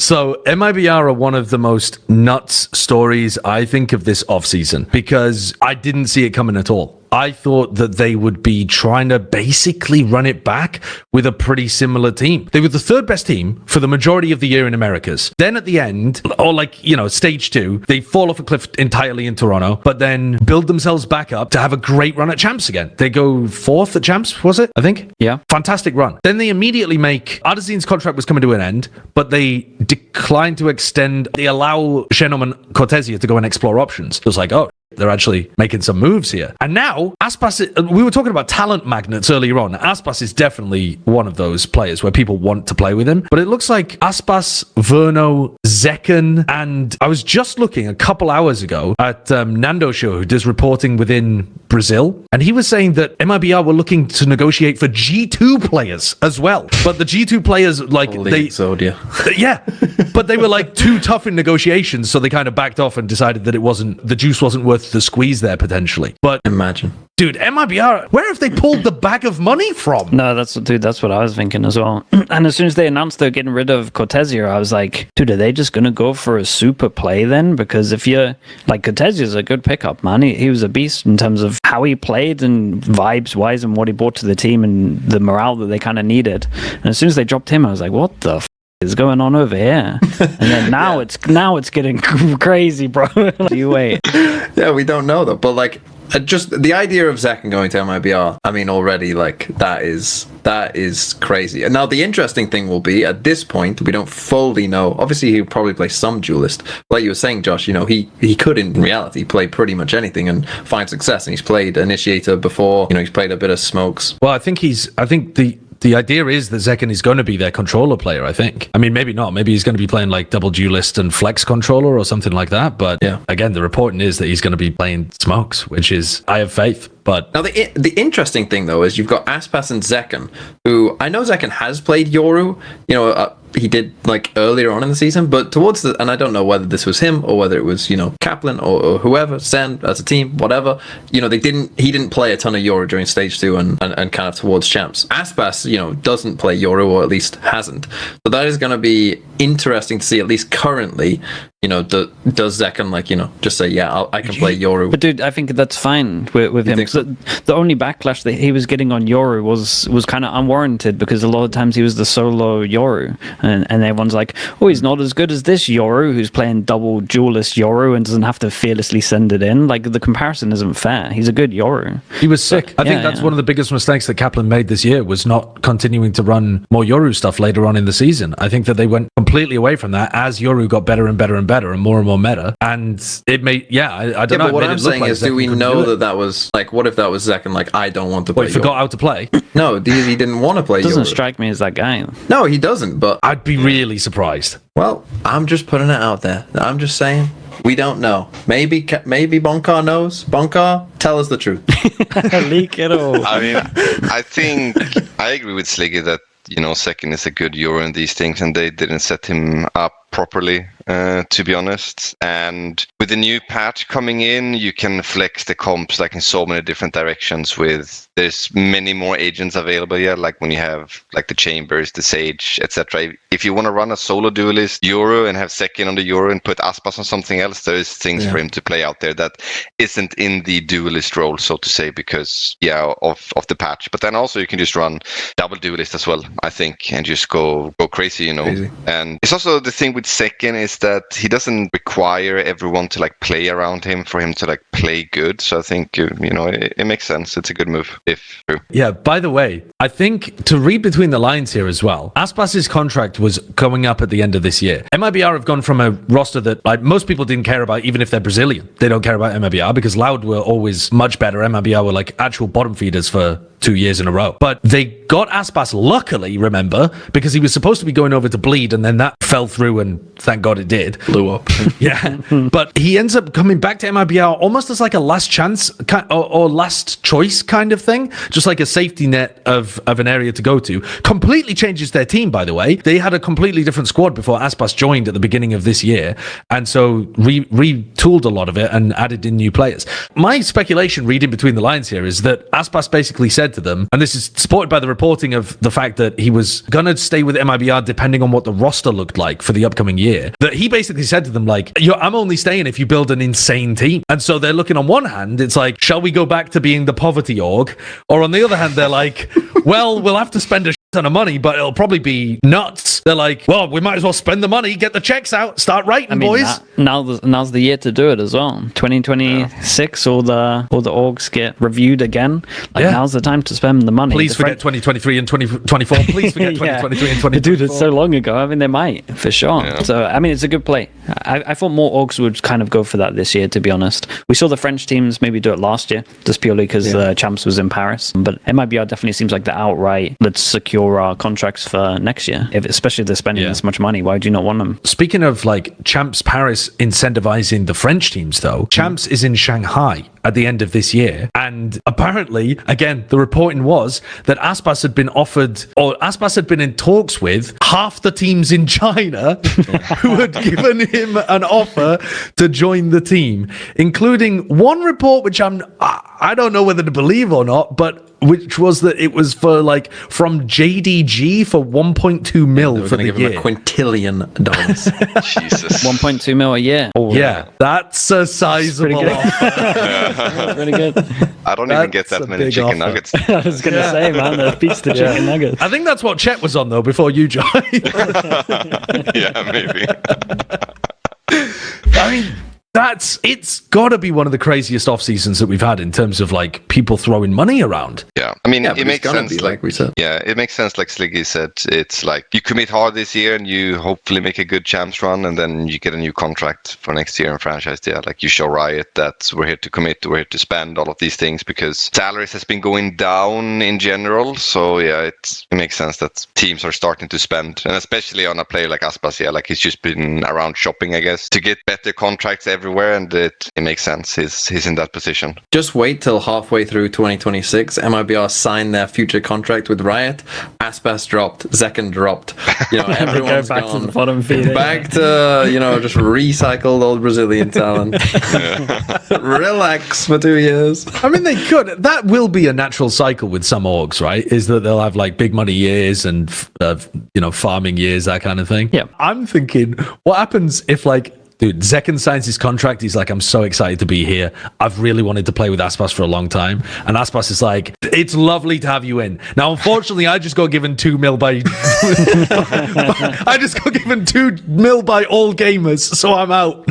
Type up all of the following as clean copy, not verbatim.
So MIBR are one of the most nuts stories, I think, of this offseason, because I didn't see it coming at all. I thought that they would be trying to basically run it back with a pretty similar team. They were the third best team for the majority of the year in Americas. Then at the end, or stage 2, they fall off a cliff entirely in Toronto, but then build themselves back up to have a great run at champs again. They go 4th at champs, was it? I think? Yeah. Fantastic run. Then they immediately Ardezine's contract was coming to an end, but they declined to extend. They allow Shennom and Cortesia to go and explore options. It was like, oh, they're actually making some moves here. And now, Aspas, we were talking about talent magnets earlier on. Aspas is definitely one of those players where people want to play with him. But it looks like Aspas, Verno, Zekken, and I was just looking a couple hours ago at Nando Show, who does reporting within Brazil, and he was saying that MIBR were looking to negotiate for G2 players as well. But the G2 players, yeah, but they were too tough in negotiations, so they kind of backed off and decided that the juice wasn't worth the squeeze there potentially. But imagine, dude, MIBR, where have they pulled the bag of money from? No, that's what I was thinking as well. And as soon as they announced they're getting rid of Cortesia, I was like, dude, are they just gonna go for a super play then? Because if you're Cortesia's a good pickup, man. He was a beast in terms of how he played and vibes wise and what he brought to the team and the morale that they kind of needed. And as soon as they dropped him, I was like, what the is going on over here? And then now it's getting crazy, bro. You wait. Yeah, we don't know though, but just the idea of Zekken going to MIBR, I mean, already that is crazy. And now the interesting thing will be, at this point, we don't fully know. Obviously, he'll probably play some duelist. Like you were saying, Josh, he could in reality play pretty much anything and find success. And he's played Initiator before. He's played a bit of Smokes. Well, I think the idea is that Zekken is going to be their controller player, I think. I mean, maybe not. Maybe he's going to be playing double duelist and flex controller or something like that. But yeah, again, the reporting is that he's going to be playing Smokes, which is, I have faith. But now the interesting thing though is you've got Aspas and Zekken, who I know Zekken has played Yoru. He did earlier on in the season, but and I don't know whether this was him or whether it was Kaplan or whoever, Sen as a team, whatever. He didn't play a ton of Yoru during stage 2 and kind of towards champs. Aspas doesn't play Yoru, or at least hasn't. So that is going to be interesting to see, at least currently. Does Zekken just say, yeah, I can play Yoru? But dude, I think that's fine with him. So? The only backlash that he was getting on Yoru was kind of unwarranted, because a lot of times he was the solo Yoru, and everyone's like, oh, he's not as good as this Yoru who's playing double duelist Yoru and doesn't have to fearlessly send it in. The comparison isn't fair. He's a good Yoru. He was sick. I think that's one of the biggest mistakes that Kaplan made this year, was not continuing to run more Yoru stuff later on in the season. I think that they went completely away from that as Yoru got better and better and better and more more, and it made I don't know. But what I'm saying is, do we know that was what if that was Zekken? I don't want to play. He forgot how to play. No, he didn't want to play. Doesn't strike me as that guy. No, he doesn't. But I'd be really surprised. Well, I'm just putting it out there. I'm just saying. We don't know. Maybe Bonkar knows. Bonkar, tell us the truth. Leak it all. I mean, I think I agree with Sliggy that Zekken is a good Euro in these things, and they didn't set him up properly, to be honest. And with the new patch coming in, you can flex the comps in so many different directions. There's many more agents available here, when you have the Chambers, the Sage, etc. If you want to run a solo duelist Euro and have Zekken on the Euro and put Aspas on something else, there's things for him to play out there that isn't in the duelist role, so to say, because of the patch. But then also you can just run double duelist as well, I think, and just go crazy, Crazy. And it's also the thing with Zekken is that he doesn't require everyone to play around him for him to play good. So I think it makes sense. It's a good move if true. Yeah. By the way, I think to read between the lines here as well, Aspas's contract was coming up at the end of this year. MIBR have gone from a roster that most people didn't care about, even if they're Brazilian. They don't care about MIBR because Loud were always much better. MIBR were actual bottom feeders for 2 years in a row. But they got Aspas, luckily, remember, because he was supposed to be going over to Bleed, and then that fell through, and thank God it did. Blew up. Yeah. But he ends up coming back to MIBR almost as a last chance or last choice kind of thing, just like a safety net of an area to go to. Completely changes their team, by the way. They had a completely different squad before Aspas joined at the beginning of this year, and so retooled a lot of it and added in new players. My speculation, reading between the lines here, is that Aspas basically said to them, and this is supported by the reporting of the fact that he was gonna stay with MIBR depending on what the roster looked like for the upcoming year, that he basically said to them, like, I'm only staying if you build an insane team. And so they're looking, on one hand, it's like, shall we go back to being the poverty org? Or on the other hand, they're like, well, we'll have to spend a ton of money, but it'll probably be nuts. They're like, well, we might as well spend the money, get the checks out, start writing, boys. Now's the year to do it as well. 2026, all the orgs get reviewed again. Now's the time to spend the money. Please forget 2023 and 2024. Please forget 2023 and 2024. Dude, it's so long ago. I mean, they might, for sure. Yeah. So, I mean, it's a good play. I thought more orgs would kind of go for that this year, to be honest. We saw the French teams maybe do it last year, just purely because the champs was in Paris. But MIBR definitely seems like the outright, let's secure our contracts for next year. Especially if they're spending this much money, why do you not want them? Speaking of like Champs Paris incentivizing the French teams, though, Champs is in Shanghai at the end of this year. And apparently, again, the reporting was that Aspas had been offered, or Aspas had been in talks with half the teams in China who had given him an offer to join the team, including one report, which I don't know whether to believe or not, but which was that it was for like from JDG for 1.2 mil for the year. Give him $1 quintillion. Jesus. 1.2 mil a year. Oh, yeah, that's a sizable offer. Really good. I don't even get that many chicken nuggets. I was going to say, man, that beats the chicken nuggets. I think that's what Chet was on, though, before you joined. Yeah, maybe. I mean, it's got to be one of the craziest off seasons that we've had in terms of like people throwing money around. Yeah, I mean, it makes sense. Like we said. Yeah, it makes sense. Like Sliggy said, it's like you commit hard this year and you hopefully make a good champs run, and then you get a new contract for next year in franchise. Yeah, like you show Riot that we're here to commit, we're here to spend all of these things because salaries has been going down in general. So yeah, it makes sense that teams are starting to spend, and especially on a player like Aspas. Yeah, like he's just been around shopping, I guess, to get better contracts everywhere, and it makes sense. He's in that position. Just wait till halfway through 2026. MIBR signed their future contract with Riot. Aspas dropped. Zekken dropped. Everyone's back gone to the bottom feeder. Back to just recycled old Brazilian talent. Relax for 2 years. I mean, they could. That will be a natural cycle with some orgs, right? Is that they'll have like big money years and farming years, that kind of thing. Yeah. I'm thinking, what happens if like, dude, Zekken signs his contract. He's like, I'm so excited to be here. I've really wanted to play with Aspas for a long time. And Aspas is like, it's lovely to have you in. Now, unfortunately, I just got given 2 mil by... I just got given 2 mil by all gamers, so I'm out.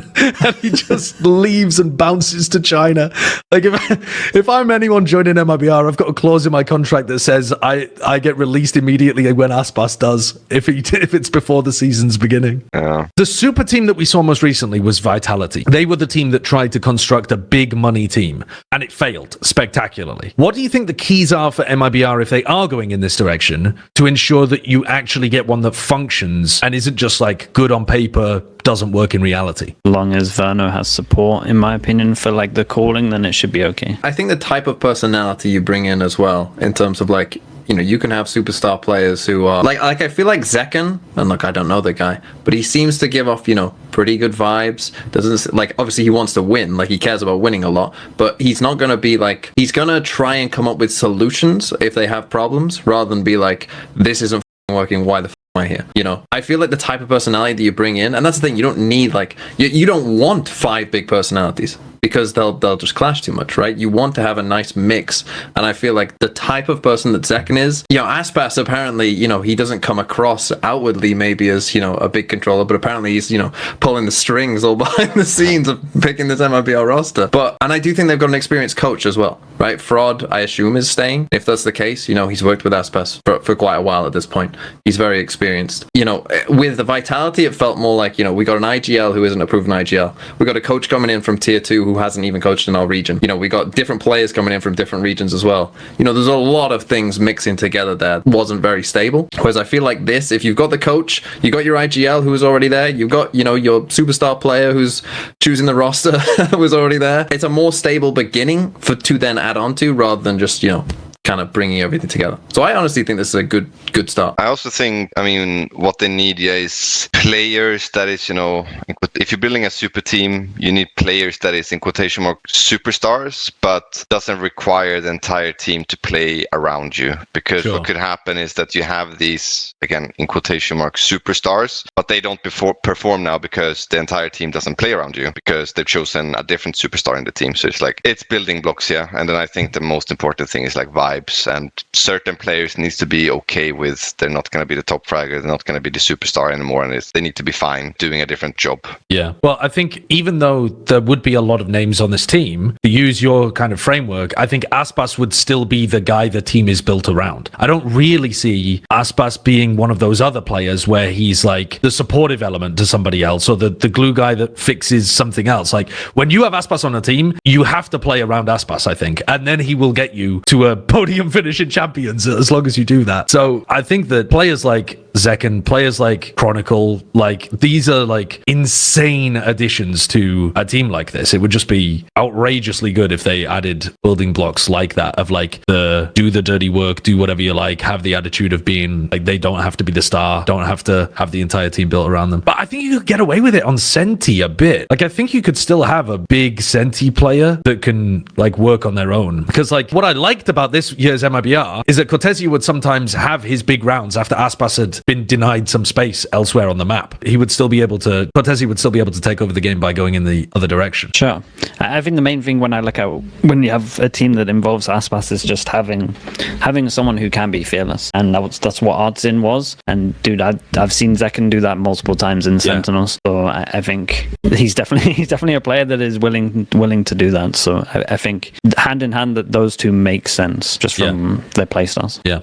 And he just leaves and bounces to China. Like, if I'm anyone joining MIBR, I've got a clause in my contract that says I get released immediately when Aspas does, if it's before the season's beginning. Yeah. The super team that we saw most recently was Vitality. They were the team that tried to construct a big money team, and it failed spectacularly. What do you think the keys are for MIBR if they are going in this direction to ensure that you actually get one that functions and isn't just like good on paper, doesn't work in reality? As long as Verno has support, in my opinion, for like the calling, then it should be okay. I think the type of personality you bring in as well, in terms of like, you can have superstar players who are like I feel like Zekken, and look, I don't know the guy, but he seems to give off, pretty good vibes. Doesn't like, obviously he wants to win, like he cares about winning a lot, but he's not going to be like, he's going to try and come up with solutions if they have problems, rather than be like, this isn't working, why the am I here? I feel like the type of personality that you bring in, and that's the thing, you don't need like, you don't want 5 big personalities, because they'll just clash too much, right? You want to have a nice mix, and I feel like the type of person that Zekken is, Aspas apparently, he doesn't come across outwardly maybe as, a big controller, but apparently he's, pulling the strings all behind the scenes of picking this MIBR roster. And I do think they've got an experienced coach as well, right? Fraud, I assume, is staying. If that's the case, he's worked with Aspas for quite a while at this point. He's very experienced. With the Vitality, it felt more like, we got an IGL who isn't a proven IGL. We got a coach coming in from tier 2 who hasn't even coached in our region. We got different players coming in from different regions as well. There's a lot of things mixing together that wasn't very stable. Whereas I feel like this, if you've got the coach, you got your IGL who is already there, you've got, your superstar player who's choosing the roster who is already there. It's a more stable beginning to then add on to, rather than just, kind kind of bringing everything together. So I honestly think this is a good start. I also think, I mean, what they need is players that is, if you're building a super team, you need players that is in quotation mark superstars, but doesn't require the entire team to play around you. Because what could happen is that you have these, again, in quotation mark superstars, but they don't perform now because the entire team doesn't play around you because they've chosen a different superstar in the team. So it's like, it's building blocks, yeah. And then I think the most important thing is like vibes, and certain players needs to be okay with they're not going to be the top fragger, they're not going to be the superstar anymore, and they need to be fine doing a different job. Yeah. Well, I think even though there would be a lot of names on this team, to use your kind of framework, I think Aspas would still be the guy the team is built around. I don't really see Aspas being one of those other players where he's like the supportive element to somebody else, or the glue guy that fixes something else. Like when you have Aspas on a team, you have to play around Aspas, I think, and then he will get you to a podium finish in Champions as long as you do that. So I think that players like Zekken, players like Chronicle, like these are like insane additions to a team like this. It would just be outrageously good if they added building blocks like that, of like the do the dirty work, do whatever you like, have the attitude of being like they don't have to be the star, don't have to have the entire team built around them. But I think you could get away with it on Senti a bit. Like I think you could still have a big Senti player that can like work on their own. Because like what I liked about this year's MIBR is that Cortezia would sometimes have his big rounds after Aspas had been denied some space elsewhere on the map. Cortezia would still be able to take over the game by going in the other direction. Sure. I think the main thing when I look at when you have a team that involves Aspas is just having someone who can be fearless, and that's what Artsin was. And dude, I've seen Zekken do that multiple times in Sentinels. So I think he's definitely a player that is willing to do that. So I think hand in hand that those two make sense just from their playstyles. Yeah.